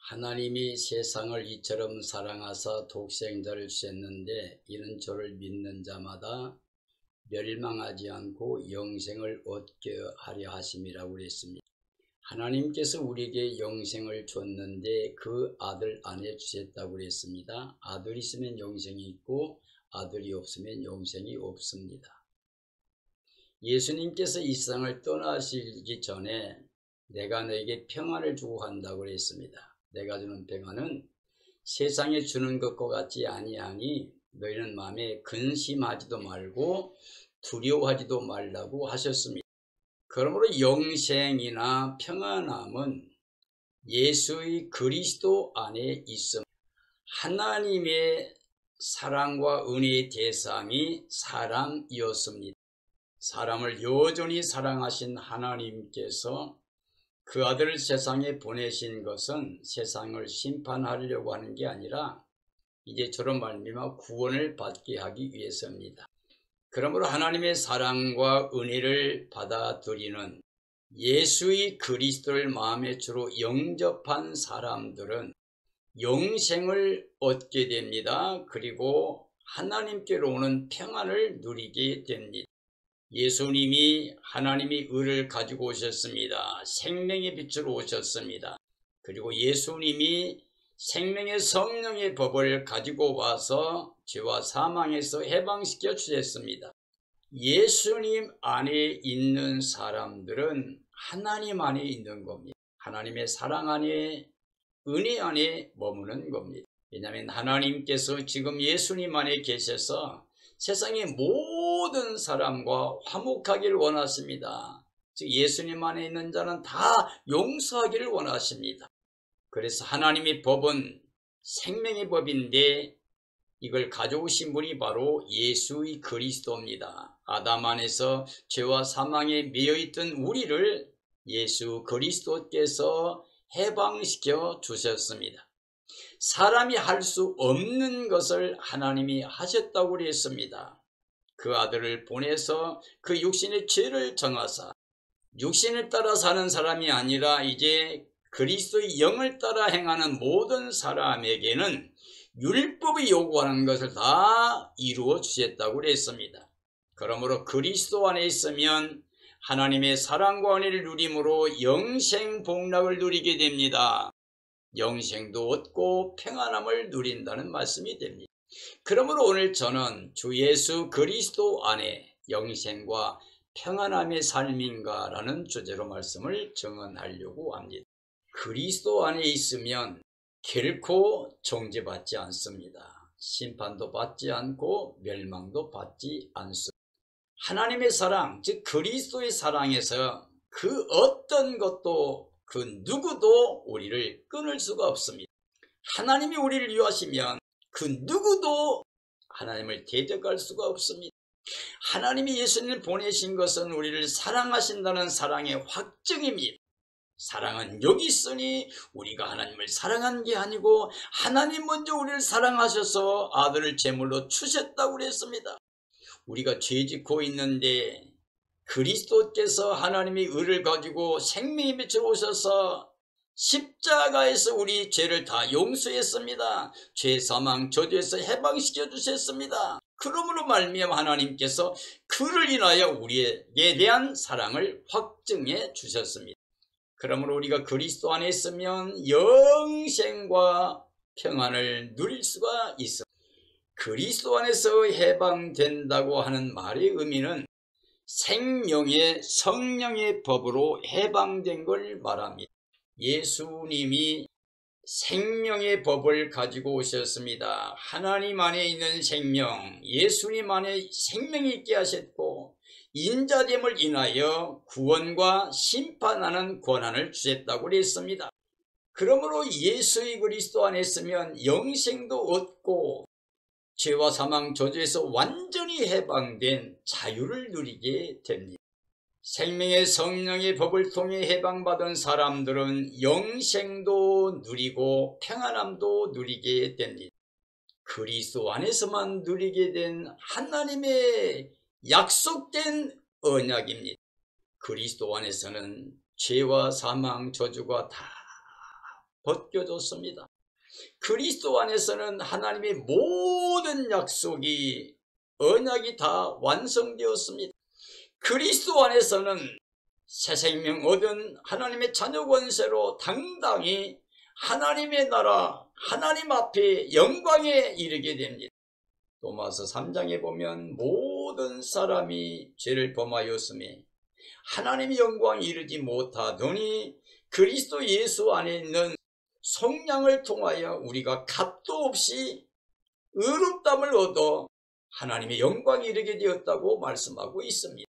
하나님이 세상을 이처럼 사랑하사 독생자를 주셨는데 이는 저를 믿는 자마다 멸망하지 않고 영생을 얻게 하려 하심이라고 그랬습니다. 하나님께서 우리에게 영생을 줬는데 그 아들 안에 주셨다고 그랬습니다. 아들이 있으면 영생이 있고 아들이 없으면 영생이 없습니다. 예수님께서 이 세상을 떠나시기 전에 내가 너에게 평안을 주고 간다고 그랬습니다. 내가 주는 평안은 세상에 주는 것과 같지 아니하니 너희는 마음에 근심하지도 말고 두려워하지도 말라고 하셨습니다. 그러므로 영생이나 평안함은 예수의 그리스도 안에 있음. 하나님의 사랑과 은혜의 대상이 사람이었습니다. 사람을 여전히 사랑하신 하나님께서 그 아들을 세상에 보내신 것은 세상을 심판하려고 하는 게 아니라 이제 저로 말미암아 구원을 받게 하기 위해서입니다. 그러므로 하나님의 사랑과 은혜를 받아들이는 예수의 그리스도를 마음의 주로 영접한 사람들은 영생을 얻게 됩니다. 그리고 하나님께로 오는 평안을 누리게 됩니다. 예수님이 하나님의 의를 가지고 오셨습니다. 생명의 빛으로 오셨습니다. 그리고 예수님이 생명의 성령의 법을 가지고 와서 죄와 사망에서 해방시켜 주셨습니다. 예수님 안에 있는 사람들은 하나님 안에 있는 겁니다. 하나님의 사랑 안에, 은혜 안에 머무는 겁니다. 왜냐하면 하나님께서 지금 예수님 안에 계셔서 세상의 모든 사람과 화목하기를 원하십니다. 즉 예수님 안에 있는 자는 다 용서하기를 원하십니다. 그래서 하나님의 법은 생명의 법인데 이걸 가져오신 분이 바로 예수의 그리스도입니다. 아담 안에서 죄와 사망에 매여있던 우리를 예수 그리스도께서 해방시켜 주셨습니다. 사람이 할 수 없는 것을 하나님이 하셨다고 그랬습니다. 그 아들을 보내서 그 육신의 죄를 정하사 육신을 따라 사는 사람이 아니라 이제 그리스도의 영을 따라 행하는 모든 사람에게는 율법이 요구하는 것을 다 이루어 주셨다고 그랬습니다. 그러므로 그리스도 안에 있으면 하나님의 사랑과 은혜를 누림으로 영생 복락을 누리게 됩니다. 영생도 얻고 평안함을 누린다는 말씀이 됩니다. 그러므로 오늘 저는 주 예수 그리스도 안에 영생과 평안함의 삶인가 라는 주제로 말씀을 증언하려고 합니다. 그리스도 안에 있으면 결코 정죄받지 않습니다. 심판도 받지 않고 멸망도 받지 않습니다. 하나님의 사랑, 즉 그리스도의 사랑에서 그 어떤 것도 그 누구도 우리를 끊을 수가 없습니다. 하나님이 우리를 위하시면 그 누구도 하나님을 대적할 수가 없습니다. 하나님이 예수님을 보내신 것은 우리를 사랑하신다는 사랑의 확증입니다. 사랑은 여기 있으니 우리가 하나님을 사랑한 게 아니고 하나님 먼저 우리를 사랑하셔서 아들을 제물로 주셨다고 그랬습니다. 우리가 죄짓고 있는데 그리스도께서 하나님의 의를 가지고 생명의 빛으로 오셔서 십자가에서 우리 죄를 다 용서했습니다. 죄 사망 저주에서 해방시켜 주셨습니다. 그러므로 말미암아 하나님께서 그를 인하여 우리에게 대한 사랑을 확증해 주셨습니다. 그러므로 우리가 그리스도 안에 있으면 영생과 평안을 누릴 수가 있습니다. 그리스도 안에서 해방된다고 하는 말의 의미는 생명의 성령의 법으로 해방된 걸 말합니다. 예수님이 생명의 법을 가지고 오셨습니다. 하나님 안에 있는 생명, 예수님 안에 생명이 있게 하셨고 인자됨을 인하여 구원과 심판하는 권한을 주셨다고 했습니다. 그러므로 예수의 그리스도 안에 있으면 영생도 얻고 죄와 사망 저주에서 완전히 해방된 자유를 누리게 됩니다. 생명의 성령의 법을 통해 해방받은 사람들은 영생도 누리고 평안함도 누리게 됩니다. 그리스도 안에서만 누리게 된 하나님의 약속된 언약입니다. 그리스도 안에서는 죄와 사망 저주가 다 벗겨졌습니다. 그리스도 안에서는 하나님의 모든 약속이 언약이 다 완성되었습니다. 그리스도 안에서는 새 생명 얻은 하나님의 자녀 권세로 당당히 하나님의 나라, 하나님 앞에 영광에 이르게 됩니다. 로마서 3장에 보면 모든 사람이 죄를 범하였으며 하나님의 영광에 이르지 못하더니 그리스도 예수 안에 있는 속량을 통하여 우리가 값도 없이 의롭다함을 얻어 하나님의 영광에 이르게 되었다고 말씀하고 있습니다.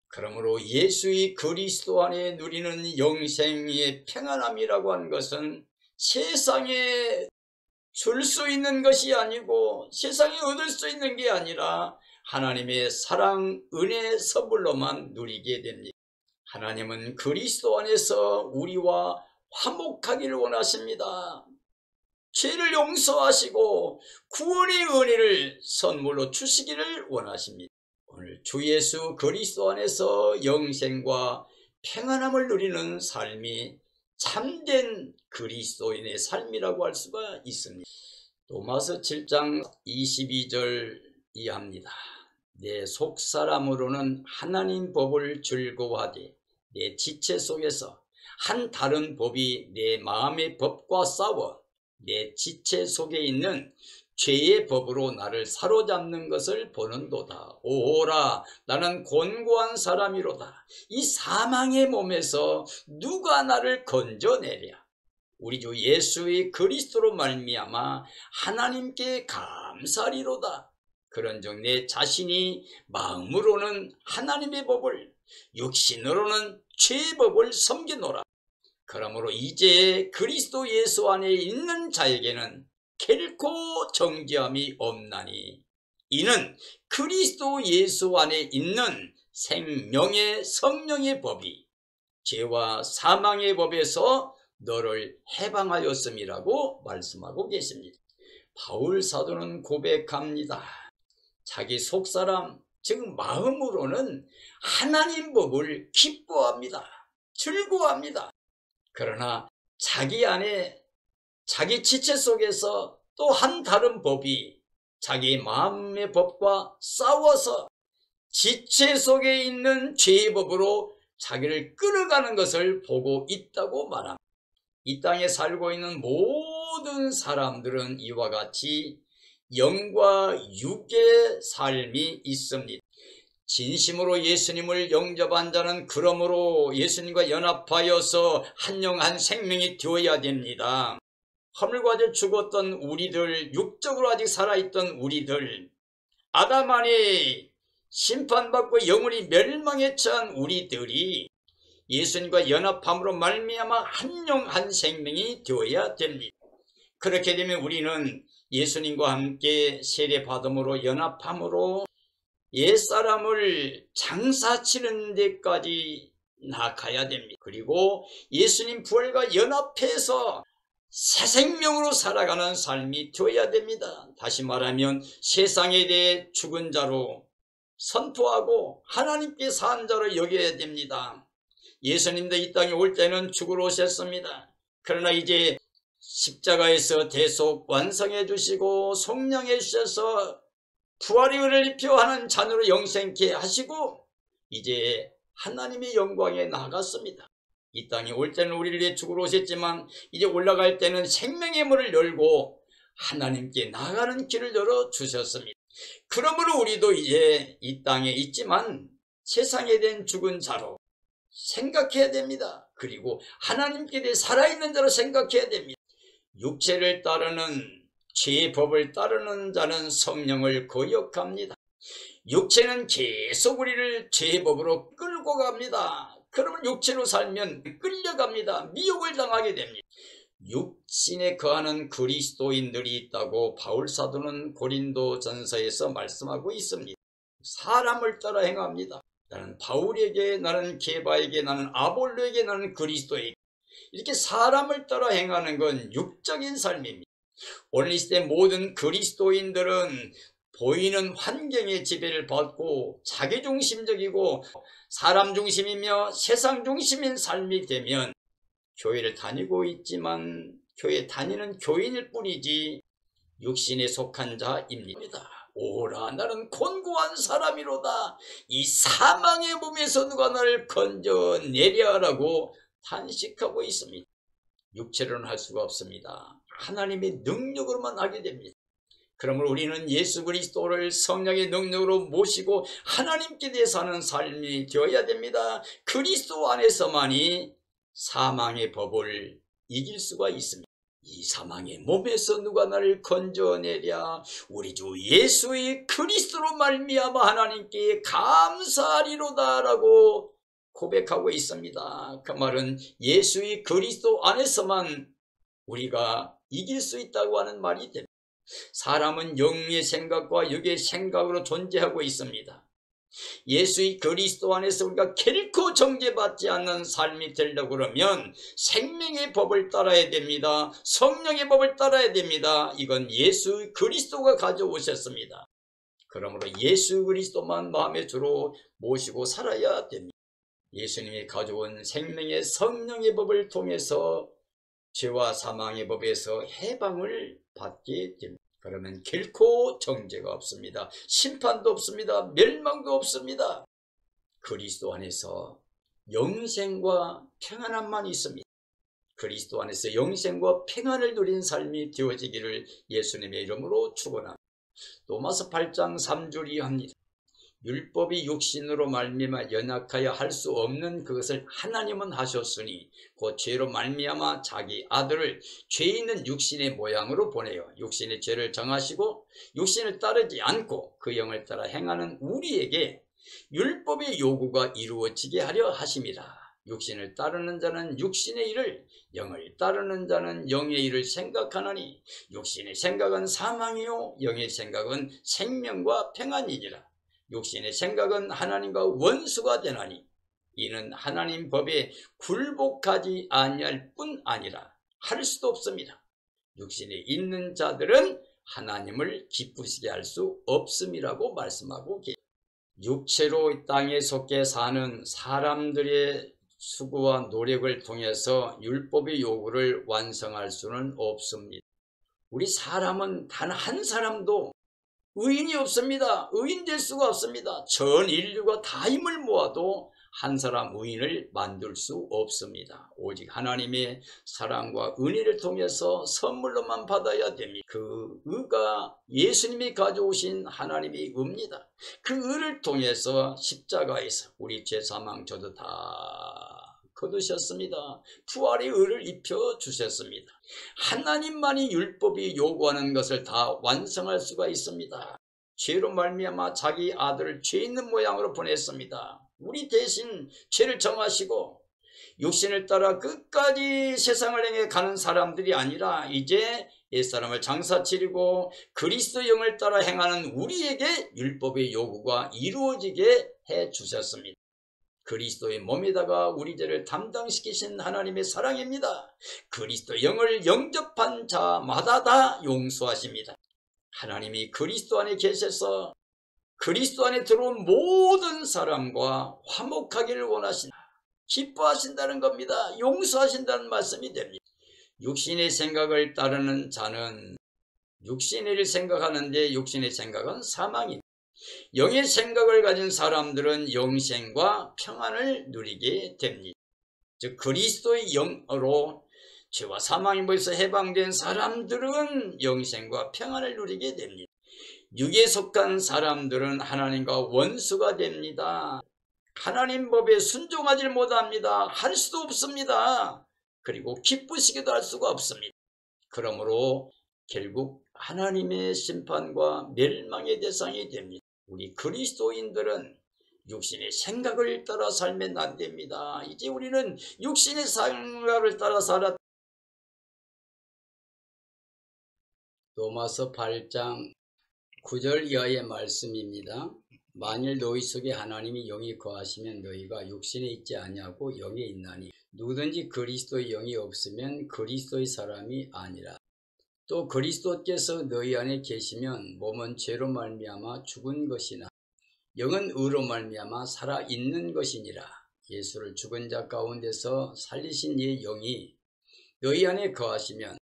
그러므로 예수의 그리스도 안에 누리는 영생의 평안함이라고 하는 것은 세상에 줄 수 있는 것이 아니고 세상에 얻을 수 있는 게 아니라 하나님의 사랑, 은혜, 선물로만 누리게 됩니다. 하나님은 그리스도 안에서 우리와 화목하기를 원하십니다. 죄를 용서하시고 구원의 은혜를 선물로 주시기를 원하십니다. 오늘 주 예수 그리스도 안에서 영생과 평안함을 누리는 삶이 참된 그리스도인의 삶이라고 할 수가 있습니다. 로마서 7장 22절 이하입니다. 내 속사람으로는 하나님 법을 즐거워하되 내 지체 속에서 한 다른 법이 내 마음의 법과 싸워 내 지체 속에 있는 죄의 법으로 나를 사로잡는 것을 보는도다. 오라, 나는 곤고한 사람이로다. 이 사망의 몸에서 누가 나를 건져내랴. 우리 주 예수의 그리스도로 말미암아 하나님께 감사리로다. 그런즉 내 자신이 마음으로는 하나님의 법을, 육신으로는 죄의 법을 섬기노라. 그러므로 이제 그리스도 예수 안에 있는 자에게는 결코 정죄함이 없나니 이는 그리스도 예수 안에 있는 생명의 성령의 법이 죄와 사망의 법에서 너를 해방하였음이라고 말씀하고 계십니다. 바울 사도는 고백합니다. 자기 속사람 즉 마음으로는 하나님 법을 기뻐합니다. 즐거워합니다. 그러나 자기 안에 자기 지체 속에서 또 한 다른 법이 자기 마음의 법과 싸워서 지체 속에 있는 죄의 법으로 자기를 끌어가는 것을 보고 있다고 말합니다. 이 땅에 살고 있는 모든 사람들은 이와 같이 영과 육의 삶이 있습니다. 진심으로 예수님을 영접한 자는 그러므로 예수님과 연합하여서 한 영 한 생명이 되어야 됩니다. 하늘과 같이 죽었던 우리들, 육적으로 아직 살아있던 우리들, 아담 안에 심판받고 영원히 멸망에 처한 우리들이 예수님과 연합함으로 말미암아 한 영 한 생명이 되어야 됩니다. 그렇게 되면 우리는 예수님과 함께 세례받음으로 연합함으로 옛사람을 장사치는 데까지 나아가야 됩니다. 그리고 예수님 부활과 연합해서 새 생명으로 살아가는 삶이 되어야 됩니다. 다시 말하면 세상에 대해 죽은 자로 선포하고 하나님께 산 자로 여겨야 됩니다. 예수님도 이 땅에 올 때는 죽으러 오셨습니다. 그러나 이제 십자가에서 대속 완성해 주시고 속량해 주셔서 부활의 은혜를 입혀하는 자녀로 영생케 하시고 이제 하나님의 영광에 나아갔습니다. 이 땅에 올 때는 우리를 위해 죽으러 오셨지만 이제 올라갈 때는 생명의 문을 열고 하나님께 나아가는 길을 열어주셨습니다. 그러므로 우리도 이제 이 땅에 있지만 세상에 대한 죽은 자로 생각해야 됩니다. 그리고 하나님께 대해 살아있는 자로 생각해야 됩니다. 육체를 따르는 죄의 법을 따르는 자는 성령을 거역합니다. 육체는 계속 우리를 죄의 법으로 끌고 갑니다. 그러면 육체로 살면 끌려갑니다. 미혹을 당하게 됩니다. 육신에 거하는 그리스도인들이 있다고 바울 사도는 고린도 전서에서 말씀하고 있습니다. 사람을 따라 행합니다. 나는 바울에게, 나는 게바에게, 나는 아볼로에게, 나는 그리스도에게, 이렇게 사람을 따라 행하는 건 육적인 삶입니다. 오늘 이 시대 모든 그리스도인들은 보이는 환경의 지배를 받고 자기중심적이고 사람 중심이며 세상 중심인 삶이 되면 교회를 다니고 있지만 교회 다니는 교인일 뿐이지 육신에 속한 자입니다. 오라 나는 곤고한 사람이로다. 이 사망의 몸에서 누가 나를 건져내랴라고 탄식하고 있습니다. 육체로는 할 수가 없습니다. 하나님의 능력으로만 하게 됩니다. 그러므로 우리는 예수 그리스도를 성령의 능력으로 모시고 하나님께 대해 사는 삶이 되어야 됩니다. 그리스도 안에서만이 사망의 법을 이길 수가 있습니다. 이 사망의 몸에서 누가 나를 건져내랴. 우리 주 예수의 그리스도로 말미암아 하나님께 감사하리로다라고 고백하고 있습니다. 그 말은 예수의 그리스도 안에서만 우리가 이길 수 있다고 하는 말이 됩니다. 사람은 영의 생각과 육의 생각으로 존재하고 있습니다. 예수의 그리스도 안에서 우리가 결코 정죄받지 않는 삶이 되려고 그러면 생명의 법을 따라야 됩니다. 성령의 법을 따라야 됩니다. 이건 예수 그리스도가 가져오셨습니다. 그러므로 예수 그리스도만 마음의 주로 모시고 살아야 됩니다. 예수님이 가져온 생명의 성령의 법을 통해서 죄와 사망의 법에서 해방을 받게 됩니다. 그러면 결코 정죄가 없습니다. 심판도 없습니다. 멸망도 없습니다. 그리스도 안에서 영생과 평안함만 있습니다. 그리스도 안에서 영생과 평안을 누린 삶이 되어지기를 예수님의 이름으로 축원합니다. 로마서 8장 3절이 합니다. 율법이 육신으로 말미암아 연약하여 할 수 없는 그것을 하나님은 하셨으니 곧 죄로 말미암아 자기 아들을 죄 있는 육신의 모양으로 보내어 육신의 죄를 정하시고 육신을 따르지 않고 그 영을 따라 행하는 우리에게 율법의 요구가 이루어지게 하려 하심이라. 육신을 따르는 자는 육신의 일을, 영을 따르는 자는 영의 일을 생각하나니 육신의 생각은 사망이요 영의 생각은 생명과 평안이니라. 육신의 생각은 하나님과 원수가 되나니 이는 하나님 법에 굴복하지 아니할 뿐 아니라 할 수도 없습니다. 육신에 있는 자들은 하나님을 기쁘시게 할 수 없음이라고 말씀하고 계십니다. 육체로 이 땅에 속해 사는 사람들의 수고와 노력을 통해서 율법의 요구를 완성할 수는 없습니다. 우리 사람은 단 한 사람도 의인이 없습니다. 의인 될 수가 없습니다. 전 인류가 다 힘을 모아도 한 사람 의인을 만들 수 없습니다. 오직 하나님의 사랑과 은혜를 통해서 선물로만 받아야 됩니다. 그 의가 예수님이 가져오신 하나님의 의입니다. 그 의를 통해서 십자가에서 우리 죄 사망 저도 다 거두셨습니다. 부활의 의를 입혀주셨습니다. 하나님만이 율법이 요구하는 것을 다 완성할 수가 있습니다. 죄로 말미암아 자기 아들을 죄 있는 모양으로 보냈습니다. 우리 대신 죄를 정하시고 육신을 따라 끝까지 세상을 행해 가는 사람들이 아니라 이제 옛사람을 장사치르고 그리스도 영을 따라 행하는 우리에게 율법의 요구가 이루어지게 해주셨습니다. 그리스도의 몸에다가 우리 죄를 담당시키신 하나님의 사랑입니다. 그리스도 영을 영접한 자마다 다 용서하십니다. 하나님이 그리스도 안에 계셔서 그리스도 안에 들어온 모든 사람과 화목하기를 원하신다. 기뻐하신다는 겁니다. 용서하신다는 말씀이 됩니다. 육신의 생각을 따르는 자는 육신의 일을 생각하는데 육신의 생각은 사망입니다. 영의 생각을 가진 사람들은 영생과 평안을 누리게 됩니다. 즉 그리스도의 영으로 죄와 사망의 몸에서 해방된 사람들은 영생과 평안을 누리게 됩니다. 육에 속한 사람들은 하나님과 원수가 됩니다. 하나님 법에 순종하지 못합니다. 할 수도 없습니다. 그리고 기쁘시기도 할 수가 없습니다. 그러므로 결국 하나님의 심판과 멸망의 대상이 됩니다. 우리 그리스도인들은 육신의 생각을 따라 살면 안 됩니다. 이제 우리는 육신의 생각을 따라 살아. 로마서 8장 9절 이하의 말씀입니다. 만일 너희 속에 하나님이 영이 거하시면 너희가 육신에 있지 아니하고 영에 있나니 누구든지 그리스도의 영이 없으면 그리스도의 사람이 아니라. 또 그리스도께서 너희 안에 계시면 몸은 죄로 말미암아 죽은 것이나 영은 의로 말미암아 살아있는 것이니라. 예수를 죽은 자 가운데서 살리신 이의 영이 너희 안에 거하시면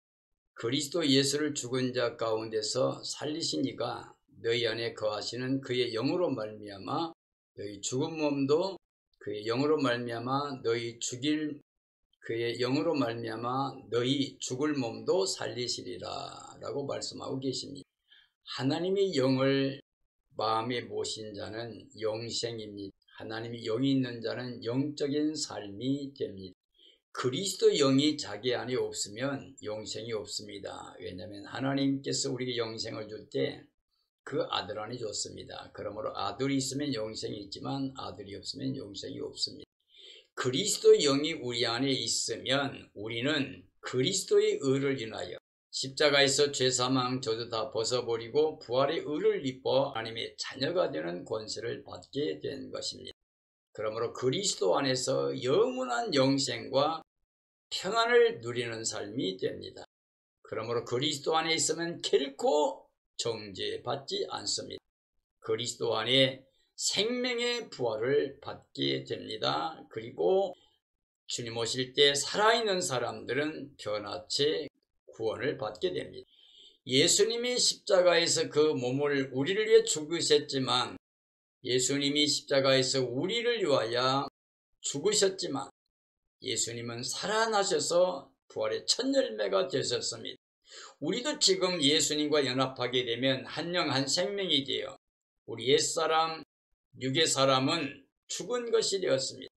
그리스도 예수를 죽은 자 가운데서 살리신 이가 너희 안에 거하시는 그의 영으로 말미암아 너희 죽은 몸도 그의 영으로 말미암아 그의 영으로 말미암아 너희 죽을 몸도 살리시리라 라고 말씀하고 계십니다. 하나님의 영을 마음에 모신 자는 영생입니다. 하나님의 영이 있는 자는 영적인 삶이 됩니다. 그리스도 영이 자기 안에 없으면 영생이 없습니다. 왜냐하면 하나님께서 우리에게 영생을 줄 때 그 아들 안에 줬습니다. 그러므로 아들이 있으면 영생이 있지만 아들이 없으면 영생이 없습니다. 그리스도 영이 우리 안에 있으면 우리는 그리스도의 의를 인하여 십자가에서 죄사망 저주 다 벗어버리고 부활의 의를 입어 하나님의 자녀가 되는 권세를 받게 된 것입니다. 그러므로 그리스도 안에서 영원한 영생과 평안을 누리는 삶이 됩니다. 그러므로 그리스도 안에 있으면 결코 정죄받지 않습니다. 그리스도 안에 생명의 부활을 받게 됩니다. 그리고 주님 오실 때 살아있는 사람들은 변화체 구원을 받게 됩니다. 예수님이 십자가에서 그 몸을 우리를 위해 죽으셨지만 예수님이 십자가에서 우리를 위하여 죽으셨지만 예수님은 살아나셔서 부활의 첫 열매가 되셨습니다. 우리도 지금 예수님과 연합하게 되면 한 영 한 생명이 되어 우리 옛사람, 육의 사람은 죽은 것이 되었습니다.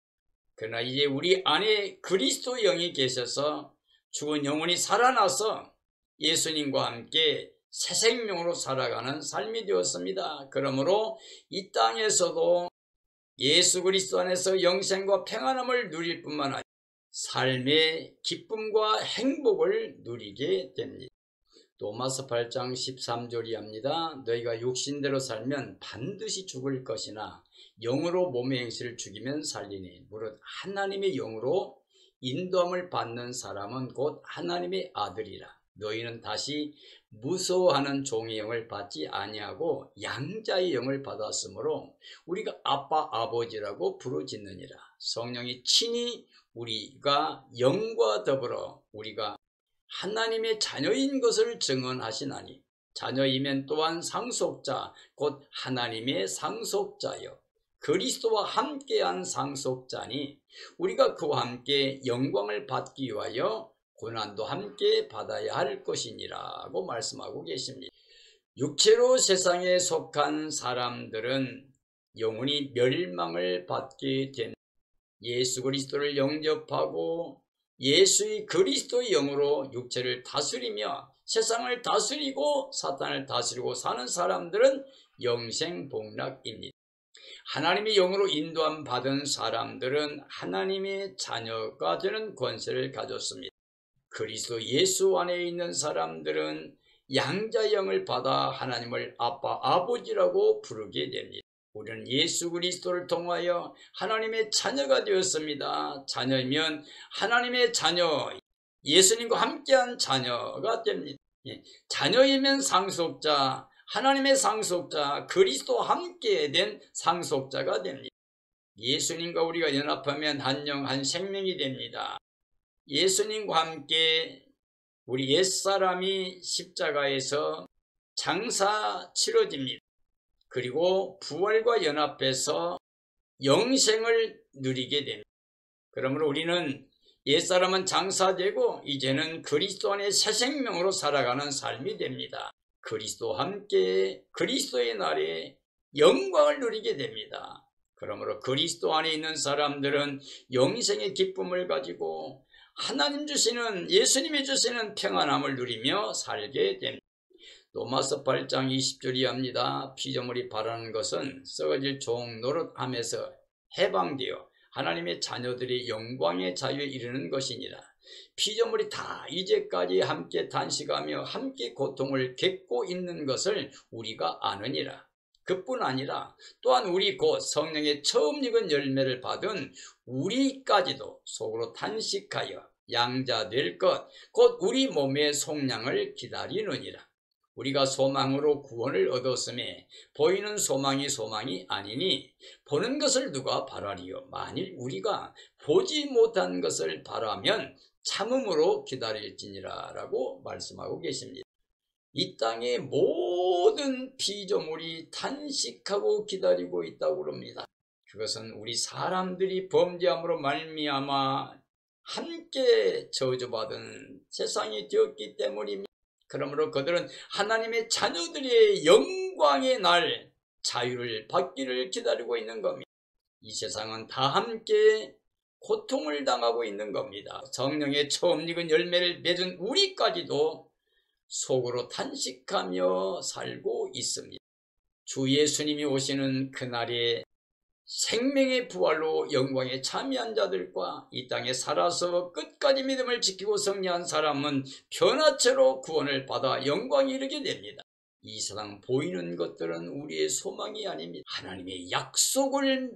그러나 이제 우리 안에 그리스도 영이 계셔서 죽은 영혼이 살아나서 예수님과 함께 새 생명으로 살아가는 삶이 되었습니다. 그러므로 이 땅에서도 예수 그리스도 안에서 영생과 평안함을 누릴 뿐만 아니라 삶의 기쁨과 행복을 누리게 됩니다. 로마서 8장 13절이 합니다. 너희가 육신대로 살면 반드시 죽을 것이나 영으로 몸의 행실을 죽이면 살리니 무릇 하나님의 영으로 인도함을 받는 사람은 곧 하나님의 아들이라. 너희는 다시 무서워하는 종의 영을 받지 아니하고 양자의 영을 받았으므로 우리가 아빠 아버지라고 부르짖느니라. 성령이 친히 우리가 영과 더불어 우리가 하나님의 자녀인 것을 증언하시나니 자녀이면 또한 상속자 곧 하나님의 상속자여 그리스도와 함께한 상속자니 우리가 그와 함께 영광을 받기 위하여 고난도 함께 받아야 할 것이니라고 말씀하고 계십니다. 육체로 세상에 속한 사람들은 영원히 멸망을 받게 됩니다. 예수 그리스도를 영접하고 예수의 그리스도의 영으로 육체를 다스리며 세상을 다스리고 사탄을 다스리고 사는 사람들은 영생복락입니다. 하나님의 영으로 인도함 받은 사람들은 하나님의 자녀가 되는 권세를 가졌습니다. 그리스도 예수 안에 있는 사람들은 양자 영을 받아 하나님을 아빠 아버지라고 부르게 됩니다. 우리는 예수 그리스도를 통하여 하나님의 자녀가 되었습니다. 자녀이면 하나님의 자녀, 예수님과 함께한 자녀가 됩니다. 자녀이면 상속자, 하나님의 상속자, 그리스도와 함께 된 상속자가 됩니다. 예수님과 우리가 연합하면 한 영 한 생명이 됩니다. 예수님과 함께 우리 옛사람이 십자가에서 장사 치러집니다. 그리고 부활과 연합해서 영생을 누리게 됩니다. 그러므로 우리는 옛사람은 장사되고 이제는 그리스도 안에 새 생명으로 살아가는 삶이 됩니다. 그리스도와 함께 그리스도의 날에 영광을 누리게 됩니다. 그러므로 그리스도 안에 있는 사람들은 영생의 기쁨을 가지고 하나님 주시는 예수님이 주시는 평안함을 누리며 살게 됩니다. 로마서 8장 20절이 합니다. 피조물이 바라는 것은 썩어질 종 노릇함에서 해방되어 하나님의 자녀들이 영광의 자유에 이르는 것이니라. 피조물이 다 이제까지 함께 단식하며 함께 고통을 겪고 있는 것을 우리가 아느니라. 그뿐 아니라 또한 우리 곧 성령의 처음 익은 열매를 받은 우리까지도 속으로 단식하여 양자 될 것 곧 우리 몸의 속량을 기다리느니라. 우리가 소망으로 구원을 얻었음에 보이는 소망이 아니니 보는 것을 누가 바라리요. 만일 우리가 보지 못한 것을 바라면 참음으로 기다릴지니라 라고 말씀하고 계십니다. 이 땅의 모든 피조물이 탄식하고 기다리고 있다고 그럽니다. 그것은 우리 사람들이 범죄함으로 말미암아 함께 저주받은 세상이 되었기 때문입니다. 그러므로 그들은 하나님의 자녀들의 영광의 날 자유를 받기를 기다리고 있는 겁니다. 이 세상은 다 함께 고통을 당하고 있는 겁니다. 성령의 처음 익은 열매를 맺은 우리까지도 속으로 탄식하며 살고 있습니다. 주 예수님이 오시는 그날에 생명의 부활로 영광에 참여한 자들과 이 땅에 살아서 끝까지 믿음을 지키고 승리한 사람은 변화체로 구원을 받아 영광에 이르게 됩니다. 이 세상 보이는 것들은 우리의 소망이 아닙니다. 하나님의 약속을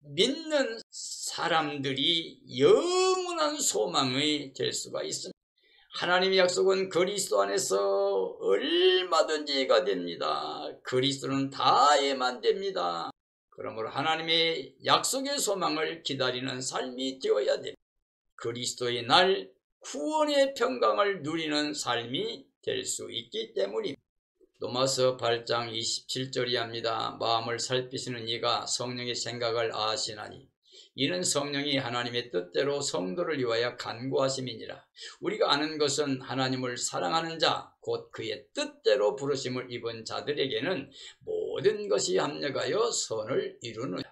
믿는 사람들이 영원한 소망이 될 수가 있습니다. 하나님의 약속은 그리스도 안에서 얼마든지 이해가 됩니다. 그리스도는 다에만 됩니다. 그러므로 하나님의 약속의 소망을 기다리는 삶이 되어야 됩니다. 그리스도의 날 구원의 평강을 누리는 삶이 될 수 있기 때문입니다. 로마서 8장 27절이 합니다. 마음을 살피시는 이가 성령의 생각을 아시나니 이는 성령이 하나님의 뜻대로 성도를 위하여 간구하심이니라. 우리가 아는 것은 하나님을 사랑하는 자, 곧 그의 뜻대로 부르심을 입은 자들에게는 모든 것이 합력하여 선을 이루느니라.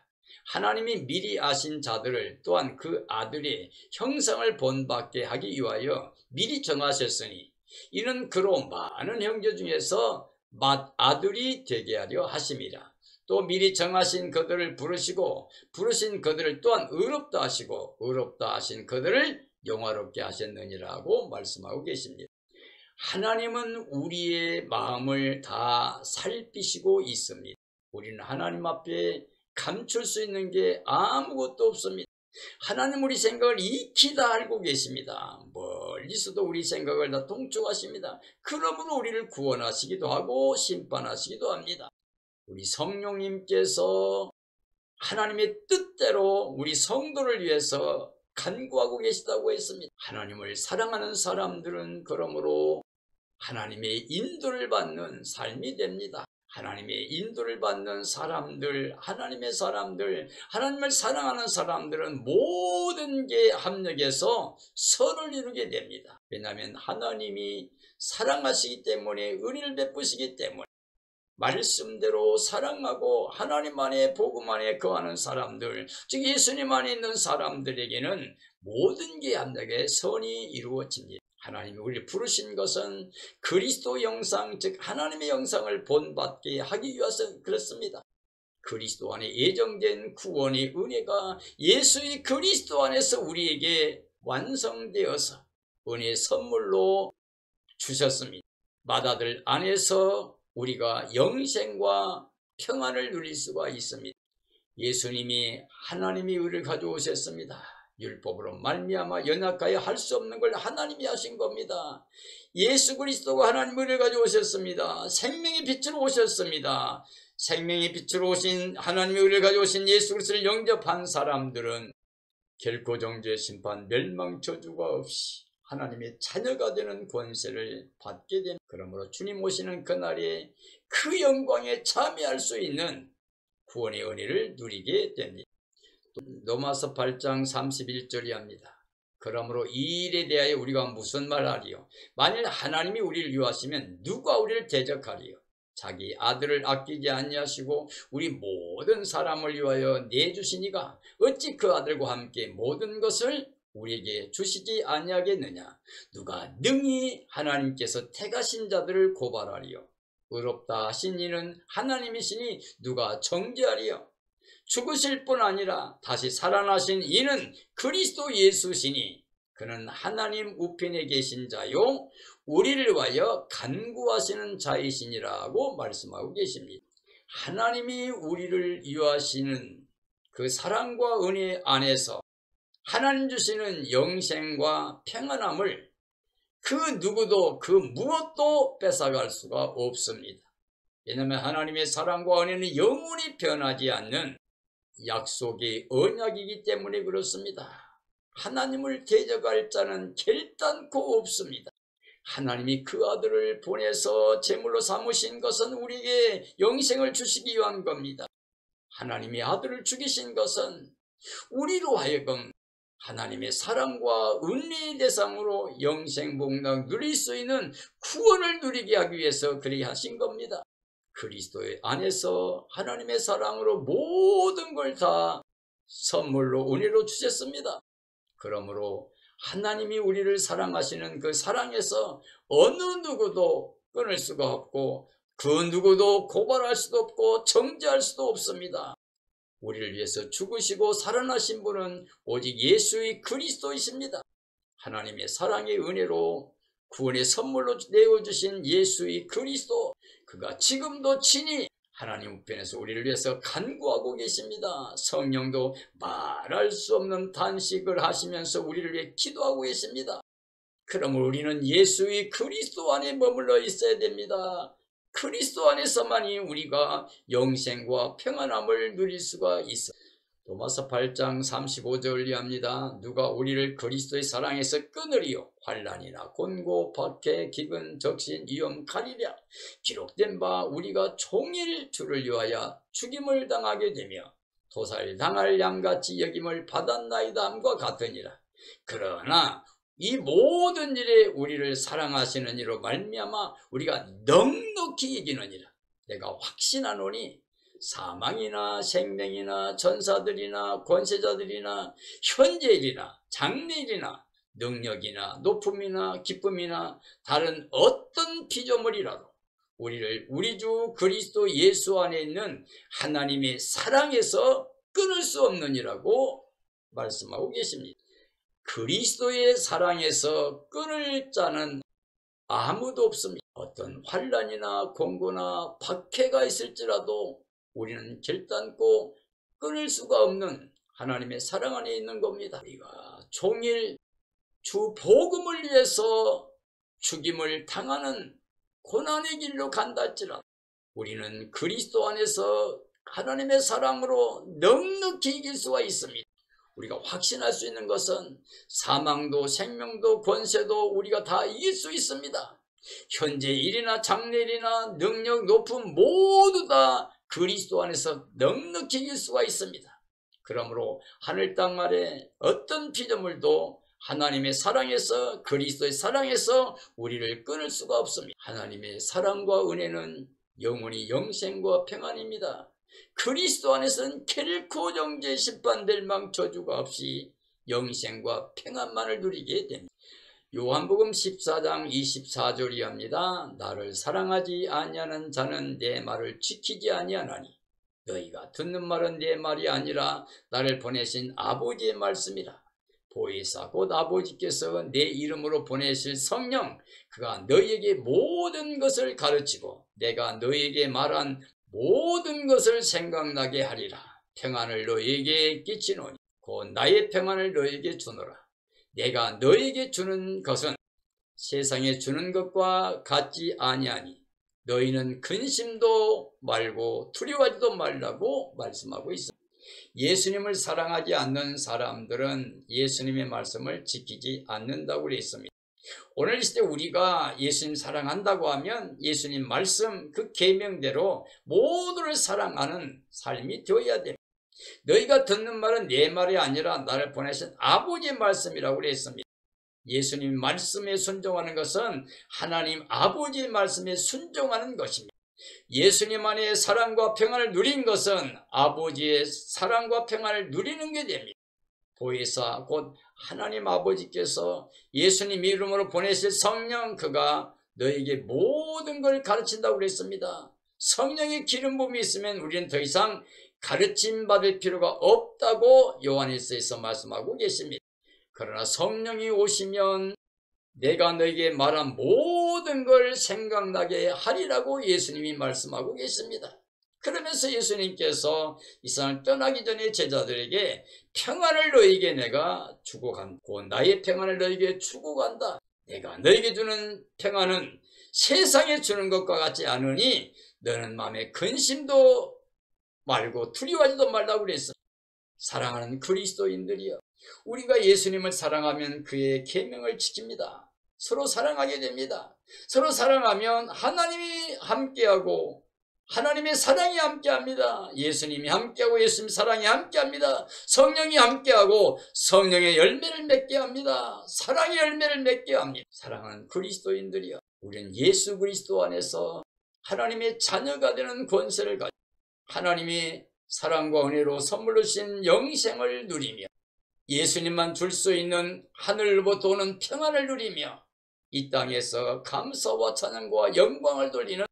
하나님이 미리 아신 자들을 또한 그 아들의 형상을 본받게 하기 위하여 미리 정하셨으니 이는 그로 많은 형제 중에서 맏아들이 되게 하려 하심이라. 또 미리 정하신 그들을 부르시고 부르신 그들을 또한 의롭다 하시고 의롭다 하신 그들을 영화롭게 하셨느니라고 말씀하고 계십니다. 하나님은 우리의 마음을 다 살피시고 있습니다. 우리는 하나님 앞에 감출 수 있는 게 아무것도 없습니다. 하나님 우리 생각을 익히 다 알고 계십니다. 멀리서도 우리 생각을 다 통촉하십니다. 그러므로 우리를 구원하시기도 하고 심판하시기도 합니다. 우리 성령님께서 하나님의 뜻대로 우리 성도를 위해서 간구하고 계시다고 했습니다. 하나님을 사랑하는 사람들은 그러므로 하나님의 인도를 받는 삶이 됩니다. 하나님의 인도를 받는 사람들, 하나님의 사람들, 하나님을 사랑하는 사람들은 모든 게 합력해서 선을 이루게 됩니다. 왜냐하면 하나님이 사랑하시기 때문에, 은혜를 베푸시기 때문에 말씀대로 사랑하고 하나님 안에 복음 안에 거하는 사람들, 즉 예수님 안에 있는 사람들에게는 모든 게 합력해 선이 이루어집니다. 하나님이 우리를 부르신 것은 그리스도 영상, 즉 하나님의 영상을 본받게 하기 위해서 그렇습니다. 그리스도 안에 예정된 구원의 은혜가 예수의 그리스도 안에서 우리에게 완성되어서 은혜의 선물로 주셨습니다. 맏아들 안에서 우리가 영생과 평안을 누릴 수가 있습니다. 예수님이 하나님이 의를 가져오셨습니다. 율법으로 말미암아 연약하여 할 수 없는 걸 하나님이 하신 겁니다. 예수 그리스도가 하나님의 의를 가져오셨습니다. 생명의 빛으로 오셨습니다. 생명의 빛으로 오신 하나님의 의를 가져오신 예수 그리스도를 영접한 사람들은 결코 정죄 심판 멸망 저주가 없이 하나님의 자녀가 되는 권세를 받게 됩니다. 그러므로 주님 오시는 그날에 그 영광에 참여할 수 있는 구원의 은혜를 누리게 됩니다. 로마서 8장 31절이 합니다. 그러므로 이 일에 대하여 우리가 무슨 말하리요? 만일 하나님이 우리를 위하시면 누가 우리를 대적하리요? 자기 아들을 아끼지 아니하시고 우리 모든 사람을 위하여 내주시니가 어찌 그 아들과 함께 모든 것을 우리에게 주시지 아니하겠느냐? 누가 능히 하나님께서 택하신 자들을 고발하리요? 의롭다 하신 이는 하나님이시니 누가 정죄하리요? 죽으실 뿐 아니라 다시 살아나신 이는 그리스도 예수시니 그는 하나님 우편에 계신 자요 우리를 위하여 간구하시는 자이시니라고 말씀하고 계십니다. 하나님이 우리를 위하시는 그 사랑과 은혜 안에서 하나님 주시는 영생과 평안함을 그 누구도 그 무엇도 뺏어갈 수가 없습니다. 왜냐하면 하나님의 사랑과 은혜는 영원히 변하지 않는 약속의 언약이기 때문에 그렇습니다. 하나님을 대적할 자는 결단코 없습니다. 하나님이 그 아들을 보내서 제물로 삼으신 것은 우리에게 영생을 주시기 위한 겁니다. 하나님이 아들을 죽이신 것은 우리로 하여금 하나님의 사랑과 은혜의 대상으로 영생 복락 누릴 수 있는 구원을 누리게 하기 위해서 그리 하신 겁니다. 그리스도의 안에서 하나님의 사랑으로 모든 걸 다 선물로 은혜로 주셨습니다. 그러므로 하나님이 우리를 사랑하시는 그 사랑에서 어느 누구도 끊을 수가 없고 그 누구도 고발할 수도 없고 정죄할 수도 없습니다. 우리를 위해서 죽으시고 살아나신 분은 오직 예수의 그리스도이십니다. 하나님의 사랑의 은혜로 구원의 선물로 내어주신 예수의 그리스도, 그가 지금도 친히 하나님 우편에서 우리를 위해서 간구하고 계십니다. 성령도 말할 수 없는 단식을 하시면서 우리를 위해 기도하고 계십니다. 그러므로 우리는 예수의 그리스도 안에 머물러 있어야 됩니다. 그리스도 안에서만이 우리가 영생과 평안함을 누릴 수가 있어. 로마서 8장 35절 이하입니다. 누가 우리를 그리스도의 사랑에서 끊으리요? 환난이나 곤고, 박해, 기근, 적신, 위험, 칼이랴. 기록된 바 우리가 종일 주를 위하여 죽임을 당하게 되며 도살당할 양같이 여김을 받았나이다 함과 같으니라. 그러나 이 모든 일에 우리를 사랑하시는 이로 말미암아 우리가 넉넉히 이기느니라. 내가 확신하노니 사망이나 생명이나 전사들이나 권세자들이나 현재일이나 장래일이나 능력이나 높음이나 기쁨이나 다른 어떤 피조물이라도 우리를 우리 주 그리스도 예수 안에 있는 하나님의 사랑에서 끊을 수 없느니라고 말씀하고 계십니다. 그리스도의 사랑에서 끊을 자는 아무도 없습니다. 어떤 환난이나 공고나 박해가 있을지라도 우리는 결단코 끊을 수가 없는 하나님의 사랑 안에 있는 겁니다. 우리가 종일 주 복음을 위해서 죽임을 당하는 고난의 길로 간다 할지라도 우리는 그리스도 안에서 하나님의 사랑으로 넉넉히 이길 수가 있습니다. 우리가 확신할 수 있는 것은 사망도 생명도 권세도 우리가 다 이길 수 있습니다. 현재 일이나 장래일이나 능력 높은 모두 다 그리스도 안에서 넉넉히 이길 수가 있습니다. 그러므로 하늘 땅 아래 어떤 피조물도 하나님의 사랑에서 그리스도의 사랑에서 우리를 끊을 수가 없습니다. 하나님의 사랑과 은혜는 영원히 영생과 평안입니다. 그리스도 안에서는 결코 정죄 심판될 망 저주가 없이 영생과 평안만을 누리게 됩니다. 요한복음 14장 24절 이하입니다. 나를 사랑하지 아니하는 자는 내 말을 지키지 아니하나니 너희가 듣는 말은 내 말이 아니라 나를 보내신 아버지의 말씀이라. 보혜사 곧 아버지께서 내 이름으로 보내실 성령, 그가 너희에게 모든 것을 가르치고 내가 너희에게 말한 모든 것을 생각나게 하리라. 평안을 너희에게 끼치노니 곧 나의 평안을 너희에게 주노라. 내가 너희에게 주는 것은 세상에 주는 것과 같지 아니하니 너희는 근심도 말고 두려워하지도 말라고 말씀하고 있습니다. 예수님을 사랑하지 않는 사람들은 예수님의 말씀을 지키지 않는다고 그랬습니다. 오늘 이 시대 우리가 예수님 사랑한다고 하면 예수님 말씀 그 계명대로 모두를 사랑하는 삶이 되어야 됩니다. 너희가 듣는 말은 내 말이 아니라 나를 보내신 아버지의 말씀이라고 그랬습니다. 예수님 말씀에 순종하는 것은 하나님 아버지의 말씀에 순종하는 것입니다. 예수님 안에 사랑과 평안을 누린 것은 아버지의 사랑과 평안을 누리는 게 됩니다. 보혜사 곧 하나님 아버지께서 예수님 이름으로 보내실 성령, 그가 너에게 모든 걸 가르친다고 그랬습니다. 성령의 기름 부음이 있으면 우리는 더 이상 가르침 받을 필요가 없다고 요한일서에서 말씀하고 계십니다. 그러나 성령이 오시면 내가 너에게 말한 모든 걸 생각나게 하리라고 예수님이 말씀하고 계십니다. 그러면서 예수님께서 이 세상을 떠나기 전에 제자들에게 평안을 너에게 내가 주고 간고 나의 평안을 너에게 주고 간다. 내가 너에게 주는 평안은 세상에 주는 것과 같지 않으니 너는 마음에 근심도 말고 두려워하지도 말라고 그랬습니다. 사랑하는 그리스도인들이여, 우리가 예수님을 사랑하면 그의 계명을 지킵니다. 서로 사랑하게 됩니다. 서로 사랑하면 하나님이 함께하고 하나님의 사랑이 함께합니다. 예수님이 함께하고 예수님 사랑이 함께합니다. 성령이 함께하고 성령의 열매를 맺게 합니다. 사랑의 열매를 맺게 합니다. 사랑하는 그리스도인들이여, 우리는 예수 그리스도 안에서 하나님의 자녀가 되는 권세를 가지고 하나님이 사랑과 은혜로 선물로 주신 영생을 누리며 예수님만 줄 수 있는 하늘로부터 오는 평안을 누리며 이 땅에서 감사와 찬양과 영광을 돌리는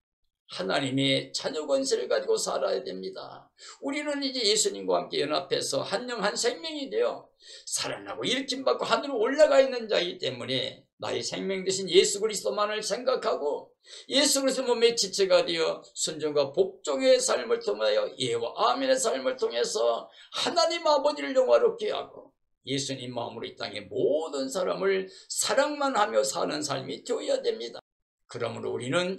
하나님의 자녀 권세를 가지고 살아야 됩니다. 우리는 이제 예수님과 함께 연합해서 한 영 한 생명이 되어 살아나고 일으킴받고 하늘로 올라가 있는 자이기 때문에 나의 생명 되신 예수 그리스도만을 생각하고 예수 그리스도 몸의 지체가 되어 순종과 복종의 삶을 통하여 예와 아멘의 삶을 통해서 하나님 아버지를 영화롭게 하고 예수님 마음으로 이 땅의 모든 사람을 사랑만 하며 사는 삶이 되어야 됩니다. 그러므로 우리는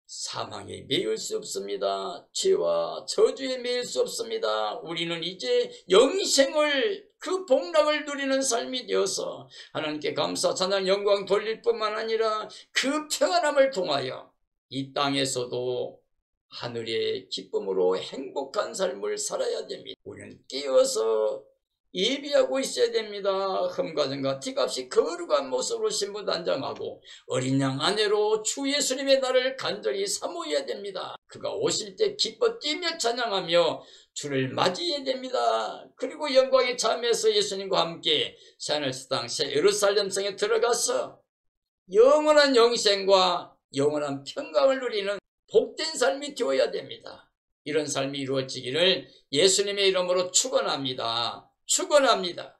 사망에 매일 수 없습니다. 죄와 저주에 매일 수 없습니다. 우리는 이제 영생을, 그 복락을 누리는 삶이 되어서 하나님께 감사 찬양 영광 돌릴 뿐만 아니라 그 평안함을 통하여 이 땅에서도 하늘의 기쁨으로 행복한 삶을 살아야 됩니다. 우리는 깨어서 예비하고 있어야 됩니다. 흠과정과 티값이 거룩한 모습으로 신부단장하고 어린 양 아내로 주 예수님의 날을 간절히 사모해야 됩니다. 그가 오실 때 기뻐 뛰며 찬양하며 주를 맞이해야 됩니다. 그리고 영광의 잠에서 예수님과 함께 새하늘새 땅 새 예루살렘 성에 들어가서 영원한 영생과 영원한 평강을 누리는 복된 삶이 되어야 됩니다. 이런 삶이 이루어지기를 예수님의 이름으로 축원합니다. 축원합니다.